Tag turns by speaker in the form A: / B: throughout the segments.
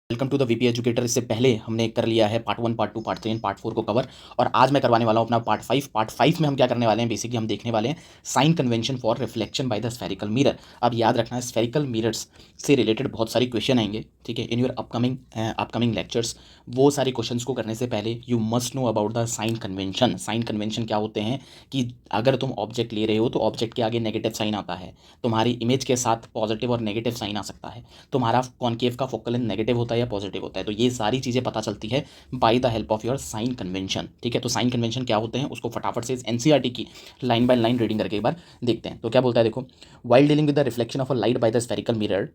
A: Welcome to the VP educator. इससे पहले हमने कर लिया है part 1, part 2, part 3 and part 4 को कवर, और आज मैं करवाने वाला हूँ अपना पार्ट 5। पार्ट 5 में हम क्या करने वाले हैं, बेसिकली हम देखने वाले हैं sign convention for reflection by the spherical mirror. अब याद रखना है, स्फेरिकल मिरर्स से रिलेटेड बहुत सारी क्वेश्चन आएंगे, ठीक है, इन योर अपकमिंग लेक्चर्स। वो सारे क्वेश्चंस को करने से पहले you must know about the sign convention. Sign convention क्या होते हैं कि अगर तुम ऑब्जेक्ट ले रहे हो तो ऑब्जेक्ट के आगे नेगेटिव साइन आता है, तुम्हारी इमेज के साथ पॉजिटिव और नेगेटिव साइन आ सकता है, तुम्हारा कॉन्केव का फोकल लेंथ नेगेटिव होता है या पॉजिटिव होता है। तो ये सारी चीज़ें पता चलती है by the help of your sign convention, ठीक है। तो साइन कन्वेंशन क्या होते हैं उसको फटाफट से एनसीईआरटी की लाइन बाय लाइन रीडिंग करके एक बार देखते हैं। तो क्या बोलता है, देखो, while dealing with the reflection of a light by the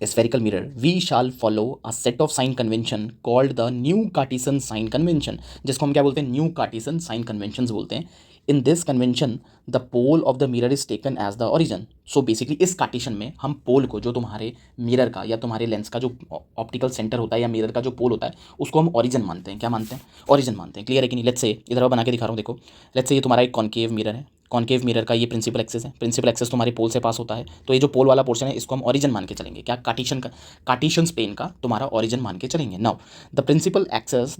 A: spherical mirror, we shall follow a set of sign convention called the new Cartesian sign convention, जिसको हम क्या बोलते हैं, न्यू कार्टेशियन साइन कन्वेंशंस बोलते हैं। In this convention the pole of the mirror is taken as the origin. So basically इस Cartesian में हम पोल को, जो तुम्हारे मिरर का या तुम्हारे लेंस का जो ऑप्टिकल सेंटर होता है या मिरर का जो पोल होता है, उसको हम ओरिजिन मानते हैं। क्या मानते हैं? ओरिजिन मानते हैं। क्लियर है कि नहीं? लेट्स से इधर मैं बना के दिखा रहा हूँ, देखो। लेट्स से ये तुम्हारा एक कॉन्केव मिरर है, कॉन्केव मिरर का ये प्रिंसिपल एक्सेस है, प्रिंसिपल एक्सेस तुम्हारे पोल से पास होता है, तो ये जो पोल वाला पोर्शन है इसको हम ओरिजिन मान के चलेंगे। क्या? कार्टेशियन प्लेन का तुम्हारा ओरिजिन मान के चलेंगे। Now the principal axis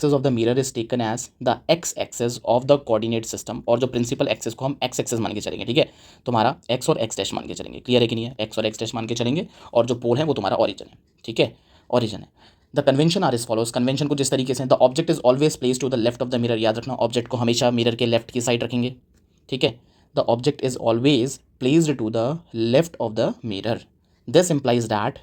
A: of the mirror is taken as the x axis of the coordinate system, और जो प्रिंसिपल एक्सेस को हम एक्स एक्सेस मान के चलेंगे, ठीक है, तुम्हारा एक्स और एक्स डैश मान के चलेंगे। क्लियर है कि नहीं है? एक्स और एक्स डैश मान के चलेंगे, और जो पोल है वो तुम्हारा ओरिजिन है, ठीक है, ओरिजिन है। The convention are is follows, convention को जिस तरीके से, the object is always place to the left of the mirror. याद रखना, ऑब्जेक्ट को हमेशा मिरर के लेफ्ट की साइड रखेंगे, ठीक है। The object is always placed to the left of the mirror. This implies that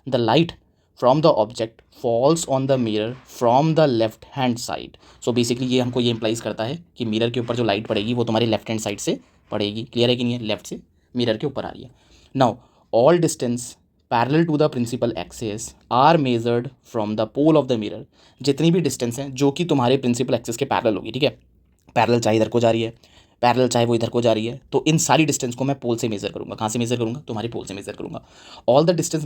A: the light from the object falls on the mirror from the left hand side. So basically ये हमको ये implies करता है कि mirror के ऊपर जो light पड़ेगी वो तुम्हारी लेफ्ट हैंड साइड से पड़ेगी। क्लियर है कि नहीं है? लेफ्ट से मिरर के ऊपर आ रही है। Now all distance parallel to the principal axis are measured from the pole of the mirror. जितनी भी डिस्टेंस हैं जो कि तुम्हारे प्रिंसिपल एक्सिस के पैरेलल होगी, ठीक है, पैरेलल चाहे इधर को जा रही है, पैरेलल चाहे वो इधर को जा रही है, तो इन सारी डिस्टेंस को मैं पोल से मेजर करूंगा। कहाँ से मेजर करूंगा? तुम्हारी पोल से मेजर करूंगा। All the distance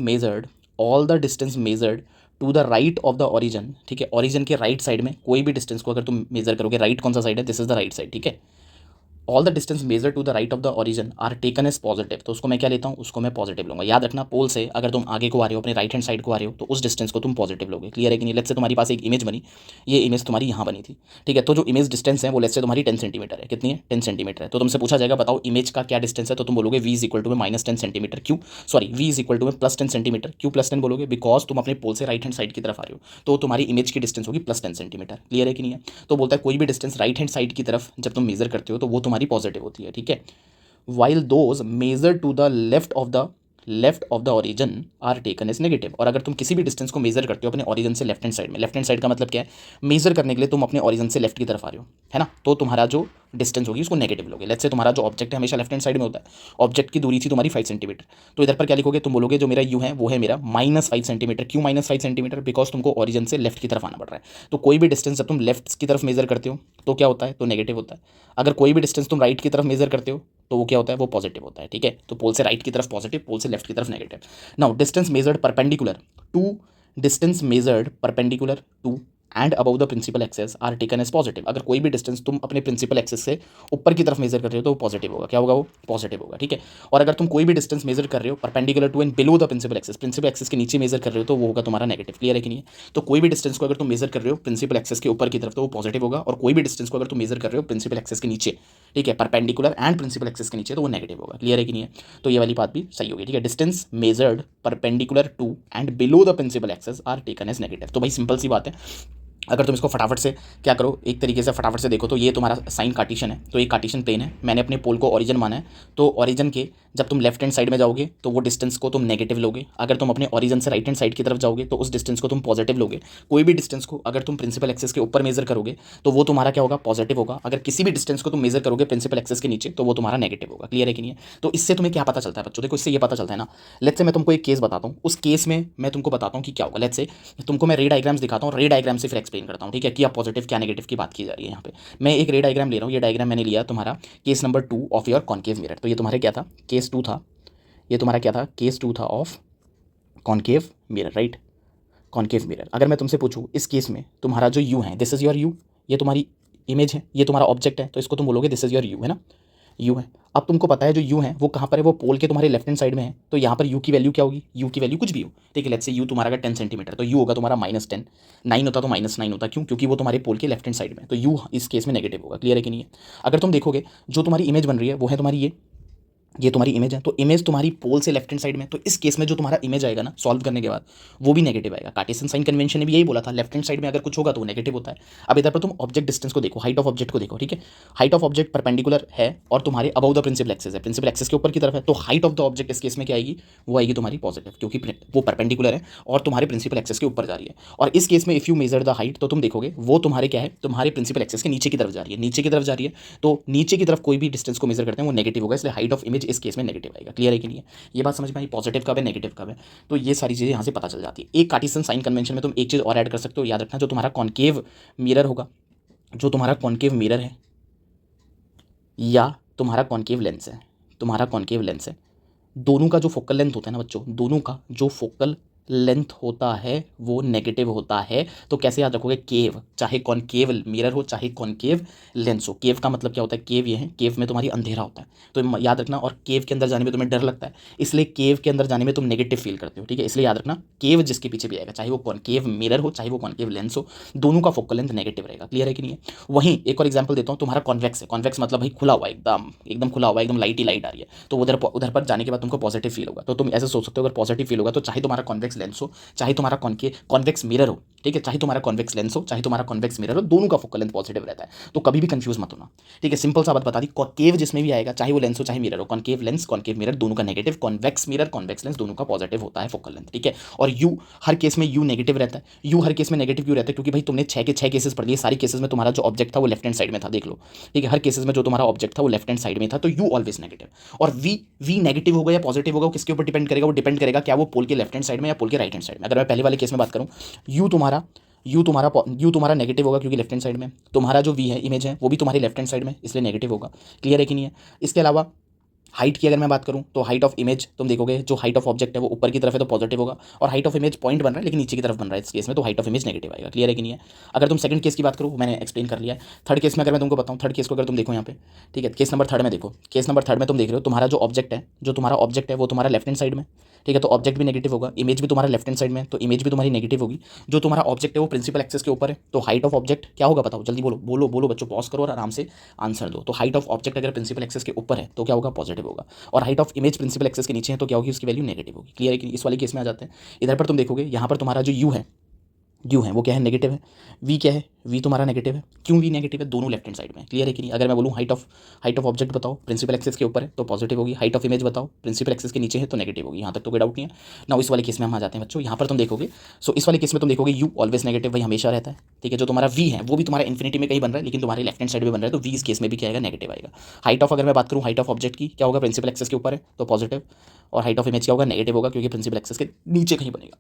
A: measured to the right of the origin, ठीक है, ओरिजिन के राइट साइड में कोई भी डिस्टेंस को अगर तुम मेजर करोगे, राइट कौन सा साइड है? This is the right side, ठीक है। All the distance measure to the right of the origin are taken as positive, तो उसको मैं क्या लेता हूँ? उसको मैं पॉजिटिव लूंगा। याद रखना, पोल से अगर तुम आगे को आ रहे हो, अपने राइट हैंड साइड को आ रहे हो, तो उस डिस्टेंस को तुम पॉजिटिव लोगे। क्लियर है कि नहीं? लेट्स से तुम्हारी पास एक इमेज बनी, ये इमेज तुम्हारी यहाँ बनी थी, ठीक है, तो जो इमेज डिस्टेंस है वो लेट्स से तुम्हारी 10 सेंटीमीटर है। कितनी है? 10 सेंटीमीटर है। तो तुमसे पूछा जाएगा, बताओ इमेज का क्या डिस्टेंस है, तो तुम बोलोगे वी इज इक्वल टू में -10 सेंटीमीटर। क्यों? Sorry, V is equal to में +10 सेंटीमीटर। क्यों +10 बोलोगे? बिकॉज तुम अपने पोल से राइट हैंड साइड की तरफ आ रहे हो, तो तुम्हारी इमेज की डिस्टेंस होगी +10 सेंटीमीटर। क्लियर है कि नहीं है? तो बोलता है कोई भी डिस्टेंस राइट हैंड साइड की तरफ जब तुम मेजर करते हो तो वो तुम्हारी पॉजिटिव होती है, ठीक है। while those measured to the left of the origin are taken as negative. और अगर तुम किसी भी डिस्टेंस को मेजर करते हो अपने ओरिजिन से लेफ्ट हैंड साइड में, लेफ्ट हैंड साइड का मतलब क्या है? मेजर करने के लिए तुम अपने ओरिजिन से लेफ्ट की तरफ आ रहे हो, है ना, तो तुम्हारा जो डिस्टेंस होगी उसको नेगेटिव लोगे। लेट्स से तुम्हारा जो ऑब्जेक्ट है हमेशा लेफ्ट हैंड साइड में होता है, ऑब्जेक्ट की दूरी थी तुम्हारी 5 सेंटीमीटर, तो इधर पर क्या लिखोगे? तुम बोलोगे जो मेरा यू है वो है मेरा -5 सेंटीमीटर। क्यों -5 सेंटीमीटर? बिकॉज तुमको ओरिजिन से लेफ्ट की तरफ आना पड़ रहा है। तो कोई भी डिस्टेंस जब तुम लेफ्ट की तरफ मेजर करते हो तो क्या होता है? तो नेगेटिव होता है। अगर कोई भी डिस्टेंस तुम राइट की तरफ मेजर करते हो तो वो क्या होता है? वो पॉजिटिव होता है, ठीक है। तो पोल से राइट की तरफ पॉजिटिव, पोल से लेफ्ट की तरफ negative. Now distance measured perpendicular to and above the principal axes are taken as positive. अगर कोई भी डिस्टेंस तुम अपने प्रिंसिपल एक्सेस से ऊपर की तरफ मेजर कर रहे हो तो वो पॉजिटिव होगा। क्या होगा? वो पॉजिटिव होगा, ठीक है। और अगर तुम कोई भी डिस्टेंस मेजर कर रहे हो perpendicular to and below the principal access के नीचे मेजर कर रहे हो तो वो होगा तुम्हारा नेगेटिव। क्लियर है कि नहीं है? तो कोई भी डिस्टेंस को अगर तुम मेजर कर रहे हो प्रिंसिपल एक्सेस के ऊपर की तरफ तो वो पॉजिटिव होगा, और कोई भी डिस्टेंस को अगर तुम मेजर कर रहे हो प्रिंसिपल एक्सेस के नीचे, ठीक है, परपेंडिकुलर एंड प्रिंसिपल एक्सेस के नीचे, तो वो नेगेटिव होगा। क्लियर है कि नहीं है? तो ये वाली बात भी सही होगी, ठीक है। Distance measured perpendicular to and below the principal axes are taken as negative. तो भाई सिंपल सी बात है, अगर तुम इसको फटाफट से क्या करो, एक तरीके से फटाफट से देखो, तो ये तुम्हारा साइन कार्टेशियन है, तो ये कार्टेशियन प्लेन है, मैंने अपने पोल को ओरिजिन माना है, तो ओरिजिन के जब तुम लेफ्ट हैंड साइड में जाओगे तो वो डिस्टेंस को तुम नेगेटिव लोगे। अगर तुम अपने ओरिजिन से राइट हैंड साइड की तरफ जाओगे तो उस डिस्टेंस को तुम पॉजिटिव लोगे। कोई भी डिस्टेंस को अगर तुम प्रिंसिपल एक्सेस के ऊपर मेजर करोगे तो वो तुम्हारा क्या होगा? पॉजिटिव होगा। अगर किसी भी डिस्टेंस को तुम मेजर करोगे प्रिंसिपल एक्सेस के नीचे तो वो तुम्हारा नेगेटिव होगा। क्लियर है कि नहीं है? तो इससे तुम्हें क्या पता चलता है बच्चों? देखो, इससे ये पता चलता है ना, लेट्स से मैं तुमको एक केस बताता हूँ, उस केस में मैं तुमको बताता हूँ कि क्या होगा। लेट्स से तुमको मैं रे डायग्राम्स दिखाता हूँ, रे डायग्राम से फिर एक्सप्लेन करता हूँ, ठीक है, कि पॉजिटिव क्या नेगेटिव की बात की जा रही है यहाँ पे। मैं एक रे डायग्राम ले रहा हूँ, ये डायग्राम मैंने लिया तुम्हारा case number 2 of your concave mirror. तो ये तुम्हारे क्या था? केस 2 था। ये तुम्हारा क्या था? केस 2 था of concave mirror, right, concave mirror. अगर मैं तुमसे पूछूँ इस केस में तुम्हारा जो यू है, दिस इज योर यू, ये तुम्हारी इमेज है, ये तुम्हारा ऑब्जेक्ट है, तो इसको तुम बोलोगे दिस इज योर यू, है ना। यू है। अब तुमको पता है जो यू है वो कहाँ पर है, वो पोल के तुम्हारे लेफ्ट हैंड साइड में है, तो यहाँ पर यू की वैल्यू क्या होगी, यू की वैल्यू कुछ भी हो, ठीक है। लेट्स से यू तुम्हारा अगर 10 सेंटीमीटर, तो यू होगा तुम्हारा -10, 9 होता तो -9 होता, क्यों, क्योंकि वो तुम्हारे पोल के लेफ्ट हैंड साइड में, तो यू इस केस में नेगेटिव होगा। क्लियर है कि नहीं है। अगर तुम देखोगे जो तुम्हारी इमेज बन रही है वो है तुम्हारी ये तुम्हारी इमेज है, तो इमेज तुम्हारी पोल से लेफ्ट हैंड साइड में, तो इस केस में जो तुम्हारा इमेज आएगा ना सॉल्व करने के बाद, वो भी नेगेटिव आएगा। कार्टेशियन साइन कन्वेंशन ने भी यही बोला था, लेफ्ट हैंड साइड में अगर कुछ होगा तो वो नेगेटिव होता है। अब इधर पर तुम ऑब्जेक्ट डिस्टेंस को देखो, हाइट ऑफ ऑब्जेक्ट को देखो, ठीक है। हाइट ऑफ ऑब्जेक्ट परपेंडिकुलर है और तुम्हारे अबव द प्रिंसिपल एक्सिस है, प्रिंसिपल एक्सिस के ऊपर की तरफ है, तो हाइट ऑफ द ऑब्जेक्ट इस केस में क्या आएगी, वो आएगी तुम्हारी पॉजिटिव, क्योंकि वो परपेंडिकुलर है और तुम्हारे प्रिंसिपल एक्सिस के ऊपर जा रही है। और इस केस में if you measure the height, तो तुम देखोगे वो तुम्हारे क्या है, तुम्हारे प्रिंसिपल एक्सिस के नीचे की तरफ जा रही है, नीचे की तरफ जा रही है, तो नीचे की तरफ कोई भी डिस्टेंस को मेजर करते हैं वो नेगेटिव होगा, इसलिए हाइट ऑफ इमेज इस केस में नेगेटिव आएगा। क्लियर है कि नहीं है। ये बात समझ में आई, पॉजिटिव कब है नेगेटिव कब है, तो ये सारी चीज़ें यहाँ से पता चल जाती है। एक कार्टेशियन साइन कन्वेंशन में तुम एक चीज़ और ऐड कर सकते हो, याद रखना, जो तुम्हारा कॉन्केव मिरर होगा, जो तुम्हारा कॉन्केव मिरर है या तुम्हारा कॉन्केव लेंस है, तुम्हारा कॉन्केव लेंस है, दोनों का जो फोकल लेंथ होता है ना बच्चों, दोनों का जो फोकल लेंथ होता है वो नेगेटिव होता है। तो कैसे याद रखोगे, केव, चाहे कॉनकेव मिरर हो चाहे कॉनकेव लेंस हो। केव का मतलब क्या होता है, केव ये है, केव में तुम्हारी अंधेरा होता है, तो याद रखना। और केव के अंदर जाने में तुम्हें डर लगता है, इसलिए केव के अंदर जाने में तुम नेगेटिव फील करते हो, ठीक है। इसलिए याद रखना, केव जिसके पीछे भी आएगा, चाहे वो कॉनकेव मिरर हो चाहे वो कॉनकेव लेंस हो, दोनों का फोकल लेंथ नेगेटिव रहेगा। क्लियर है कि नहीं है। वहीं एक और एग्जाम्पल देता हूँ, तुम्हारा कॉन्वेक्स है, कॉन्वेक्स मतलब भाई खुला हुआ, एकदम एकदम खुला हुआ, एकदम लाइट ही लाइट आ रही है, तो उधर पर जाने के बाद तुमको पॉजिटिव फील होगा। तो तुम ऐसे सोच सकते हो, अगर पॉजिटिव फील होगा तो चाहे तुम्हारा कॉन्वेक्स लेंस हो चाहे तुम्हारा कॉन्वेक्स मिरर हो, ठीक है, चाहे तुम्हारा कॉन्वेक्स लेंस हो चाहे तुम्हारा कॉन्वेक्स मिरर हो, दोनों का फोकल लेंथ पॉजिटिव रहता है। तो कभी भी कंफ्यूज मत होना, ठीक है। सिंपल सा बात बता दी, केव जिसमें भी आएगा, चाहे वो लेंस हो चाहे मिरर हो, कॉन्केव लेंस कॉन्केव मिरर दोनों का negative, convex mirror convex lens दोनों का पॉजिटिव होता है फोकल लेंथ, ठीक है। और यू हर केस में यू नेगेटिव रहता है। यू हर केस में नेगेटिव क्यों रहता है, क्योंकि भाई तुमने 6 के 6 केसेस पढ़ लिए, सारी केसेस में तुम्हारा जो ऑब्जेक्ट था वो लेफ्ट हैंड साइड में था, देख लो, ठीक है। हर केसेस में जो तुम्हारा ऑब्जेक्ट था वो लेफ्ट हैंड साइड में था, तो यू ऑलवेज नेगेटिव। और वी नेगेटिव होगा या पॉजिटिव होगा, वो किसके ऊपर डिपेंड करेगा, वो डिपेंड करेगा क्या वो पोल के लेफ्ट हैंड साइड में या पोल के राइट हैंड साइड में। अगर मैं पहले वाले केस में बात करूं, यू तुम्हारा नेगेटिव होगा क्योंकि लेफ्ट हैंड साइड में, तुम्हारा जो वी है इमेज है वो भी तुम्हारी लेफ्ट हैंड साइड में, इसलिए नेगेटिव होगा। क्लियर है कि नहीं है। इसके अलावा हाइट की अगर मैं बात करूं, तो हाइट ऑफ इमेज तुम देखोगे, जो हाइट ऑफ ऑब्जेक्ट है वो ऊपर की तरफ है तो पॉजिटिव होगा, और हाइट ऑफ इमेज पॉइंट बन रहा है लेकिन नीचे की तरफ बन रहा है इस केस में, तो हाइट ऑफ इमेज नेगेटिव आएगा। क्लियर है कि नहीं है। अगर तुम सेकंड केस की बात करो, मैंने एक्सप्लेन कर लिया है। थर्ड केस में अगर मैं तुमको बताऊं, थर्ड केस को अगर तुम देखो यहाँ पे, ठीक है, केस नंबर थर्ड में देखो, केस नंबर थर्ड में तुम देख रहे हो तुम्हारा जो ऑब्जेक्ट है वो तुम्हारा लेफ्ट हैंड साइड में, ठीक है, तो ऑब्जेक्ट भी नेगेटिव होगा, इमेज भी तुम्हारा लेफ्ट हैंड साइड में, तो इमेज भी तुम्हारी नेगेटिव होगी। जो तुम्हारा ऑब्जेक्ट है वो प्रिंसिपल एक्सिस के ऊपर है, तो हाइट ऑफ ऑब्जेक्ट क्या होगा बताओ, जल्दी बोलो बोलो बोलो बच्चों, पॉज करो और आराम से आंसर दो। तो हाइट ऑफ ऑब्जेक्ट अगर प्रिंसिपल एक्सिस के ऊपर है तो क्या होगा, पॉजिटिव होगा, और height of image principal axis के नीचे है तो क्या होगी, उसकी वैल्यू नेगेटिव होगी। क्लियर है कि इस वाले केस में आ जाते हैं। इधर पर तुम देखोगे यहाँ पर तुम्हारा जो यू है वो क्या है, नेगेटिव है। वी क्या है, वी तुम्हारा नेगेटिव है। क्यों वी नेगेटिव है, दोनों लेफ्ट हैंड साइड में। क्लियर है कि नहीं। अगर मैं बोलूँ हाइट ऑफ ऑब्जेक्ट बताओ, प्रिंसिपल एक्सिस के ऊपर है तो पॉजिटिव होगी, हाइट ऑफ इमेज बताओ प्रिंसिपल एक्सिस के नीचे है तो नेगेटिव होगी। यहाँ तक तो कोई डाउट नहीं है ना। इस वाले केस में हम आ जाते हैं बच्चों, यहाँ पर तुम देखोगे, इस वाले केस में तुम देखोगे यू ऑलवेज नेगेटिव, वही हमेशा रहता है, ठीक है। जो तुम्हारा वी है वो भी तुम्हारा इन्फिनिटी में कहीं बन रहा है लेकिन तुम्हारे लेफ्ट हैंड साइड में बन रहा है, तो वी इस केस में भी क्या आएगा, नेगेटिव आएगा। हाइट ऑफ अगर मैं बात करूँ, हाइट ऑफ ऑब्जेक्ट की क्या होगा, प्रिंसिपल एक्सिस के ऊपर है तो पॉजिटिव, और हाइट ऑफ इमेज क्या होगा, नेगेटिव होगा, क्योंकि प्रिंसिपल एक्सिस के नीचे कहीं बनेगा।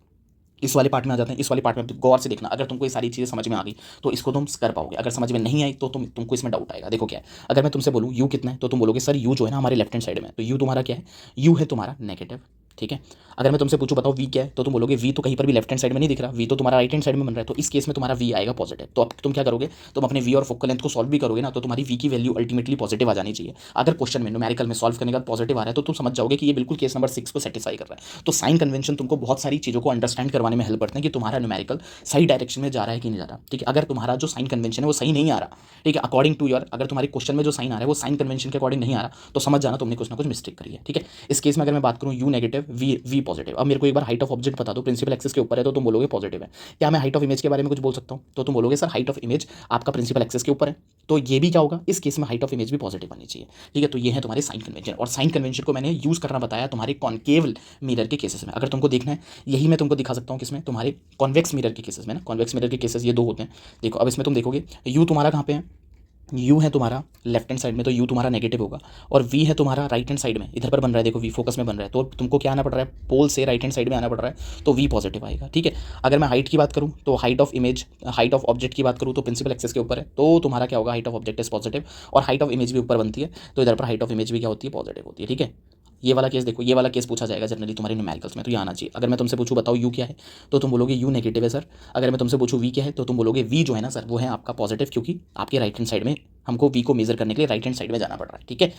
A: इस वाले पार्ट में आ जाते हैं। इस वाले पार्ट में गौर से देखना, अगर तुमको ये सारी चीज़ें समझ में आ गई तो इसको तुम कर पाओगे। अगर समझ में नहीं आई तो तुमको इसमें डाउट आएगा। देखो क्या है, अगर मैं तुमसे बोलूँ यू कितना है तो तुम बोलोगे सर यू जो है ना हमारे लेफ्ट हैंड साइड में, तो यू तुम्हारा क्या है, यू है तुम्हारा नेगेटिव, ठीक है। अगर मैं तुमसे पूछूं बताओ वी क्या है, तो तुम बोलोगे वी तो कहीं पर भी लेफ्ट हैंड साइड में नहीं दिख रहा, वी तो तुम्हारा राइट हैंड साइड में बन रहा है, तो इस केस में तुम्हारा वी आएगा पॉजिटिव। तो अब तुम क्या करोगे, तुम अपने वी और फोकल लेंथ को सॉल्व भी करोगे ना, तो तुम्हारी वी की वैल्यू अल्टीमेटली पॉजिटिव आ जानी चाहिए। अगर क्वेश्चन में न्यूमेरिकल में सॉल्व करने का पॉजिटिव आ रहा है तो तुम समझ जाओगे कि ये बिल्कुल केस नंबर 6 को सेटिस्फाई कर रहा है। तो साइन कन्वेंशन तुमको बहुत सारी चीज़ों को अंडरस्टैंड करवाने में हेल्प करते हैं कि तुम्हारा न्यूमेरिकल सही डायरेक्शन में जा रहा है कि नहीं जा रहा, ठीक है। अगर तुम्हारा जो साइन कन्वेंशन है वो सही नहीं आ रहा, ठीक है, अकॉर्डिंग टू योर, अगर तुम्हारे क्वेश्चन में जो साइन आ रहा है वो साइन कन्वेंशन के अकॉर्डिंग नहीं आ रहा, तो समझ जाना तुमने कुछ ना कुछ मिस्टेक करी है, ठीक है। इस केस में अगर मैं बात करूँ यू नेगेटिव, वी पॉजिटिव। अब मेरे को एक बार हाइट ऑफ ऑब्जेक्ट बता दो, प्रिंसिपल एक्सिस के ऊपर है तो तुम बोलोगे पॉजिटिव है। क्या मैं हाइट ऑफ इमेज के बारे में कुछ बोल सकता हूँ, तो तुम बोलोगे सर हाइट ऑफ इमेज आपका प्रिंसिपल एक्सिस के ऊपर है, तो ये भी क्या होगा, इस केस में हाइट ऑफ इमेज भी पॉजिटिव आनी चाहिए, ठीक है। तो ये है तुम्हारे साइन कन्वेंशन, और साइन कन्वेंशन को मैंने यूज करना बताया तुम्हारे कॉन्केव मिरर के केसेस में। अगर तुमको देखना है, यही मैं तुमको दिखा सकता हूँ किसमें, तुम्हारे कॉन्वेक्स मिरर के केसेस में ना। कॉन्वेक्स मिरर के केसेस ये दो होते हैं। देखो अब इसमें तुम देखोगे यू तुम्हारा कहाँ पे है, यू है तुम्हारा लेफ्ट हैंड साइड में, तो यू तुम्हारा नेगेटिव होगा, और वी है तुम्हारा राइट हैंड साइड में, इधर पर बन रहा है, देखो वी फोकस में बन रहा है, तो तुमको क्या आना पड़ रहा है, पोल से राइट हैंड साइड में आना पड़ रहा है, तो वी पॉजिटिव आएगा, ठीक है। अगर मैं हाइट की बात करूँ तो हाइट ऑफ ऑब्जेक्ट की बात करूँ तो प्रिंसिपल एक्सिस के ऊपर है, तो तुम्हारा क्या होगा, height of object is positive, और हाइट ऑफ इमेज भी ऊपर बनती है, तो इधर पर हाइट ऑफ इमेज भी क्या होती है, पॉजिटिव होती है, ठीक है। ये वाला केस देखो, ये वाला केस पूछा जाएगा जनरली तुम्हारे न्यूमेरिकल्स में, तो ये आना चाहिए। अगर मैं तुमसे पूछूँ बताओ यू क्या है, तो तुम बोलोगे यू नेगेटिव है सर। अगर मैं तुमसे पूछूँ वी क्या है, तो तुम बोलोगे वी जो है ना सर वो है आपका पॉजिटिव, क्योंकि आपके राइट हैंड साइड में हमको वी को मेजर करने के लिए राइट हैंड साइड में जाना पड़ रहा है, ठीक है।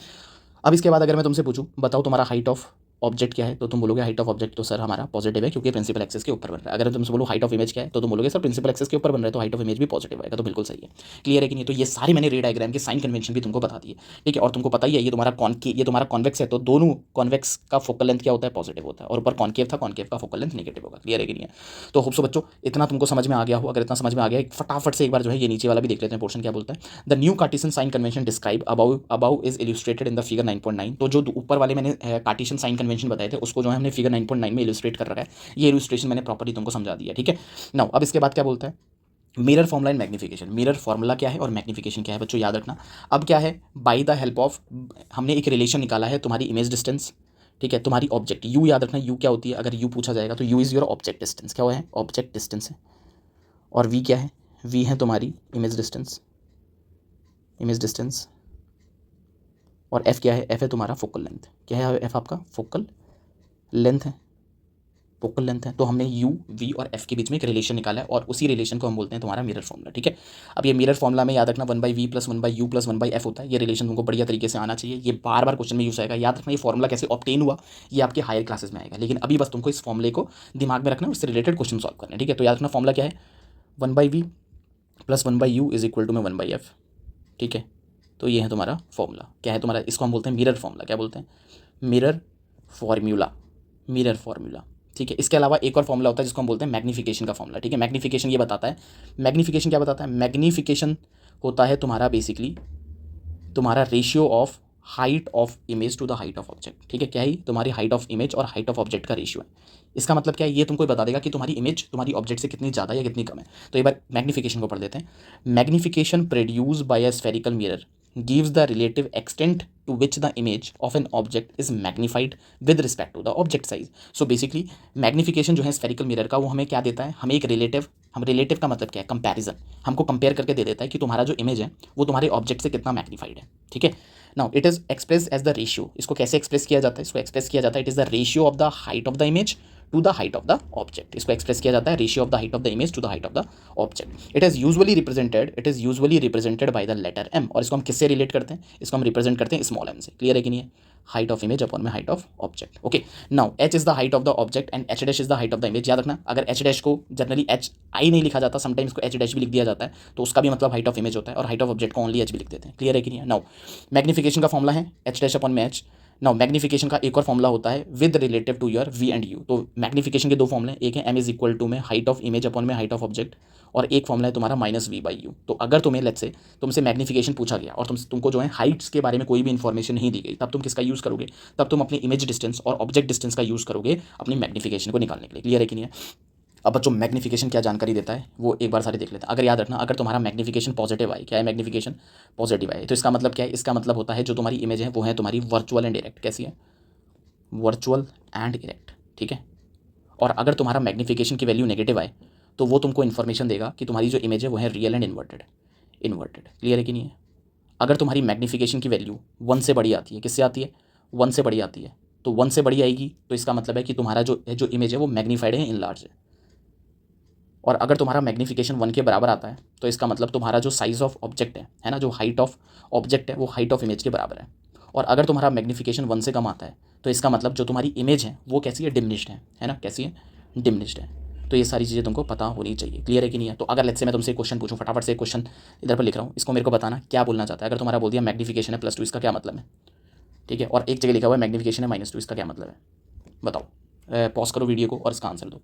A: अब इसके बाद अगर मैं तुमसे पूछूँ बताओ तुम्हारा हाइट ऑफ ऑब्जेक्ट क्या है, तो तुम बोलोगे हाइट ऑफ ऑब्जेक्ट तो सर हमारा पॉजिटिव है क्योंकि प्रिंसिपल एक्सेस के ऊपर बन रहा है। अगर तुमसे बोलो हाइट ऑफ इमेज क्या है, तो तुम बोलोगे सर प्रिंसिपल एक्सेस के ऊपर बन रहा है तो हाइट ऑफ इमेज भी पॉजिटिव आएगा, तो बिल्कुल सही है। क्लियर है कि नहीं। तो ये सारी मैंने रे डायग्राम के साइन कन्वेंशन भी तुमको बता दिए, ठीक है। और तुमको पता ही है ये तुम्हारा कॉन्वेक्स है, तो दोनों कॉन्वेक्स का फोकल लेंथ क्या होता है, पॉजिटिव होता है, और ऊपर कॉन्केव था, कॉन्केव का फोकल लेंथ नेगेटिव होगा। क्लियर है कि नहीं है। तो होप सो बच्चों इतना तुमको समझ में आ गया हो। अगर इतना समझ में आ गया फटाफट से एक बार जो है ये नीचे वाला भी देख लेते हैं पोर्शन क्या बोलता है। The new Cartesian sign convention describe above is illustrated in the figure 9.9। तो जो ऊपर वाले मैंने कार्टेशियन साइन कन्वेंशन बताए थे उसको जो है हमने फिगर 9.9 में इलस्ट्रेट कर रखा है। ये इलस्ट्रेशन मैंने प्रॉपर्ली तुमको समझा दिया, ठीक है। नाउ अब इसके बाद क्या बोलता है, mirror formula and magnification. Mirror formula क्या है और मैग्निफिकेशन क्या है बच्चों, याद रखना। अब क्या है, बाय द हेल्प ऑफ हमने एक रिलेशन निकाला है तुम्हारी इमेज डिस्टेंस, ठीक है, तुम्हारी ऑब्जेक्ट यू, याद रखना यू क्या होती है। अगर यू पूछा जाएगा तो you is your object distance, क्या है ऑब्जेक्ट डिस्टेंस है। और वी क्या है, वी है तुम्हारी इमेज डिस्टेंस, इमेज डिस्टेंस। और एफ क्या है, एफ है तुम्हारा फोकल लेंथ। क्या है एफ आपका फोकल लेंथ है, फोकल लेंथ है। तो हमने यू वी और एफ के बीच में एक रिलेशन निकाला है और उसी रिलेशन को हम बोलते हैं तुम्हारा मिरर फॉर्मूला, ठीक है। अब ये मिरर फॉर्मूला में याद रखना 1/v + 1/u + 1/f होता है। ये रिलेशन तुमको बढ़िया तरीके से आना चाहिए, ये बार बार क्वेश्चन में यूज आएगा। याद रखना ये फॉर्मूला कैसे ऑब्टेन हुआ ये आपके हायर क्लासेस में आएगा, लेकिन अभी बस तुमको इस फॉर्मूले को दिमाग में रखना, उससे रिलेटेड क्वेश्चन सॉल्व करना है, ठीक है। तो याद रखना फॉर्मूला क्या है, 1/v + 1/u = में 1/f, ठीक है। तो ये है तुम्हारा फॉर्मूला, क्या है तुम्हारा, इसको हम बोलते हैं मिरर फॉर्मूला। क्या बोलते हैं, मिरर फॉर्मूला, मिरर फॉर्मूला, ठीक है। इसके अलावा एक और फॉर्मूला होता है जिसको हम बोलते हैं मैग्निफिकेशन का फॉर्मूला, ठीक है। मैग्निफिकेशन ये बताता है, मैग्निफिकेशन क्या बताता है, मैग्निफिकेशन होता है तुम्हारा बेसिकली तुम्हारा ratio of height of image to the height of object, ठीक है। क्या है, तुम्हारी हाइट ऑफ इमेज और हाइट ऑफ ऑब्जेक्ट का रेशियो है। इसका मतलब क्या है, ये तुमको बता देगा कि तुम्हारी इमेज तुम्हारी ऑब्जेक्ट से कितनी ज़्यादा या कितनी कम है। तो एक बार मैग्निफिकेशन को पढ़ देते हैं। Magnification produce by a spherical mirror gives the relative extent to which the image of an object is magnified with respect to the object size. So basically magnification जो है स्फेरिकल मिरर का वो हमें क्या देता है, हमें एक रिलेटिव, हम रिलेटिव का मतलब क्या है, कंपैरिजन, हमको कंपेयर करके दे देता है कि तुम्हारा जो इमेज है वो तुम्हारे ऑब्जेक्ट से कितना मैग्नीफाइड है, ठीक है। Now it is express as the ratio. इसको कैसे एक्सप्रेस किया जाता है, इसको एक्सप्रेस किया जाता है, it is the ratio of the height of the image to the height of the object. इसको एक्सप्रेस किया जाता है ratio of the height of the image to the height of the object. It is usually represented by the letter M. और इसको हम किससे relate करते हैं, इसको हम रिप्रेजेंट करते हैं स्मॉल एम से। क्लियर है कि नहीं है, हाइट ऑफ इमेज अपॉन में height of object, okay. Now H is the height of the object and H dash is the height of the image. याद रखना अगर एच डैश को जनरली एच आई नहीं लिखा जाता, समटाइम्स को H dash भी लिख दिया जाता है, तो उसका भी मतलब हाइट ऑफ इमेज होता है, और हाइट ऑफ ऑब्जेक्ट को ओनली एच भी लिख देते हैं। क्लियर है कि नहीं है। नाउ मैग्निफिकेशन का फॉर्मूला है एच डैश अपॉन में एच। नाउ मैग्निफिकेशन का एक और फॉर्मूला होता है with relative to your V and U. तो मैग्निफिकेशन के दो फॉर्मूले, एक है एम इज इक्वल टू में हाइट ऑफ इमेज अपॉन में हाइट ऑफ ऑब्जेक्ट, और एक फॉर्मूला है तुम्हारा -v/u। तो अगर तुम्हें लेट्स से तुमसे मैग्निफिकेशन पूछा गया और तुमको जो है हाइट्स के बारे में कोई भी इन्फॉर्मेशन नहीं दी गई, तब तुम किसका यूज़ करोगे, तब तुम अपनी इमेज डिस्टेंस और ऑब्जेक्ट डिस्टेंस का यूज़ करोगे अपनी मैग्निफिकेशन को निकालने के लिए। क्लियर है कि नहीं है। अब बच्चों मैग्निफिकेशन क्या जानकारी देता है वो एक बार सारे देख लेते हैं। अगर याद रखना अगर तुम्हारा मैग्निफिकेशन पॉजिटिव आए, क्या है मैग्निफिकेशन पॉजिटिव आए, तो इसका मतलब क्या है, इसका मतलब होता है जो तुम्हारी इमेज है वो है तुम्हारी वर्चुअल एंड इरेक्ट। कैसी है, वर्चुअल एंड इरेक्ट, ठीक है। और अगर तुम्हारा मैग्निफिकेशन की वैल्यू नेगेटिव आए तो वो तुमको इन्फॉर्मेशन देगा कि तुम्हारी जो इमेज है वो है real and inverted, inverted. Clear है कि नहीं है। अगर तुम्हारी मैग्निफिकेशन की वैल्यू 1 से बड़ी आती है, किससे आती है, 1 से बड़ी आती है, तो 1 से बड़ी आएगी तो इसका मतलब है कि तुम्हारा जो इमेज है वो मैग्नीफाइड है, इनलार्ज है। और अगर तुम्हारा मैग्निफिकेशन 1 के बराबर आता है तो इसका मतलब तुम्हारा जो साइज़ ऑफ ऑब्जेक्ट है ना, जो हाइट ऑफ ऑब्जेक्ट है वो हाइट ऑफ इमेज के बराबर है। और अगर तुम्हारा मैग्निफिकेशन 1 से कम आता है तो इसका मतलब जो तुम्हारी इमेज है वो कैसी है, डिमिनिश्ड है ना, कैसी है, डिमिनिश्ड है। तो ये सारी चीज़ें तुमको पता होनी चाहिए। क्लियर है कि नहीं है। तो अगर लेट्स से मैं तुमसे क्वेश्चन पूछूं, फटाफट से क्वेश्चन इधर पर लिख रहा हूँ, इसको मेरे को बताना क्या बोलना चाहता है। अगर तुम्हारा बोल दिया मैग्निफिकेशन है +2, इसका क्या मतलब है, ठीक है। और एक जगह लिखा हुआ है मैग्निफिकेशन है -2, इसका क्या मतलब है, बताओ। पॉज करो वीडियो को और इसका आंसर दो।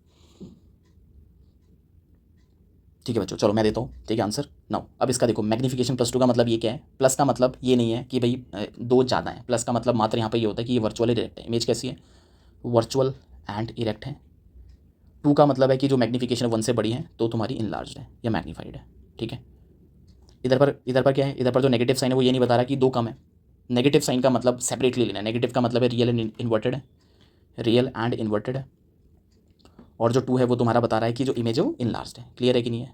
A: ठीक है बच्चों, चलो मैं देता हूँ, ठीक है आंसर। नाउ अब इसका देखो मैग्निफिकेशन +2 का मतलब ये क्या है, प्लस का मतलब ये नहीं है कि भाई 2 ज़्यादा है, प्लस का मतलब मात्र यहाँ पे ये होता है कि ये वर्चुअल इरेक्ट है। इमेज कैसी है, वर्चुअल एंड इरेक्ट है। 2 का मतलब है कि जो मैग्निफिकेशन 1 से बड़ी है तो तुम्हारी इनलार्ज है या मैग्नीफाइड है, ठीक है। इधर पर क्या है, इधर पर जो नेगेटिव साइन है वो ये नहीं बता रहा कि 2 कम है। नेगेटिव साइन का मतलब सेपरेटली लेना है। नेगेटिव का मतलब है रियल एंड इन्वर्टेड है, रियल एंड इन्वर्टेड है। और जो 2 है वो तुम्हारा बता रहा है कि जो इमेज है वो इनलार्ज है। क्लियर है कि नहीं है,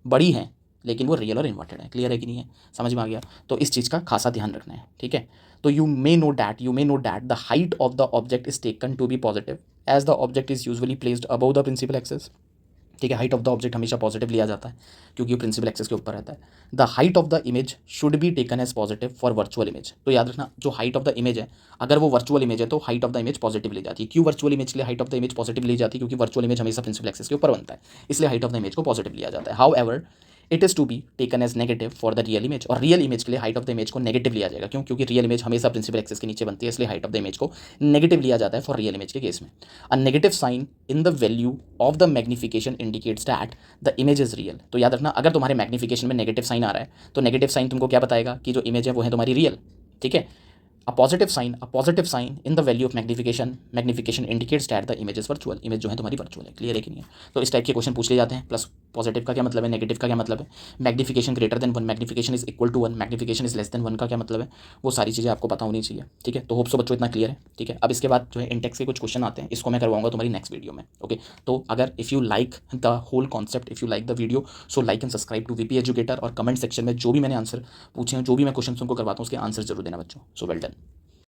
A: बड़ी है लेकिन वो रियल और इन्वर्टेड है। क्लियर है कि नहीं है, समझ में आ गया। तो इस चीज़ का खासा ध्यान रखना है, ठीक है। तो you may know that the height of the object is taken to be positive as the object is usually placed above the principal axes. ठीक है, हाइट ऑफ द ऑब्जेक्ट हमेशा पॉजिटिव लिया जाता है क्योंकि वो प्रिंसिपल एक्सेस के ऊपर रहता है। The height of the image should be taken as positive for virtual image. तो याद रखना, जो हाइट ऑफ द इमेज है, अगर वो वर्चुअल इमेज है तो height of the image positive ली जाती है। क्यों वर्चुअल इमेज के लिए height of the image positive ली जाती है? क्योंकि वर्चुअल इमेज हमेशा प्रिंसिपल एक्सेस के ऊपर बनता है, इसलिए हाइट ऑफ द इमेज को पॉजिटिव लिया जाता है। However it is to be taken as negative for the real image, और रियल इमेज के लिए हाइट ऑफ द इमेज को नेगेटिव लिया जाएगा। क्यों? क्योंकि रियल इमेज हमेशा प्रिंसिपल एक्सेस के नीचे बनती है, इसलिए हाइट ऑफ द इमेज को नेगेटिव लिया जाता है फॉर रियल इमेज के केस में। A negative sign in the value of the magnification indicates that the image is real. तो याद रखना, अगर तुम्हारे मैग्निफिकेशन में नेगेटिव साइन आ रहा है तो नेगेटिव साइन तुमको क्या बताएगा कि जो इमेज है वो है तुम्हारी रियल। ठीक है, a positive sign in the value of magnification indicates that the image is virtual। Image जो है तुम्हारी वर्चुअल है। क्लियर है कि नहीं है? तो इस टाइप के क्वेश्चन पूछ लिए जाते हैं। प्लस पॉजिटिव का क्या मतलब है, नेगेटिव का क्या मतलब है, magnification greater than 1, magnification is equal to 1, magnification is less than 1 का क्या मतलब है, वो सारी चीज़ें आपको पता होनी चाहिए। ठीक है, तो होप सो बच्चों इतना क्लियर है। ठीक है, अब इसके बाद जो है इंटेक्स के कुछ क्वेश्चन आते हैं, इसको मैं करवाऊंगा तुम्हारी नेक्स्ट वीडियो में। ओके, तो अगर if you like the whole concept, if you like the video, so like and subscribe to VP educator, और कमेंट सेक्शन में जो भी मैंने आंसर पूछे हैं, जो भी मैं क्वेश्चन उनको करवाता हूँ, उसके आंसर जरूर देना बच्चों। So well done.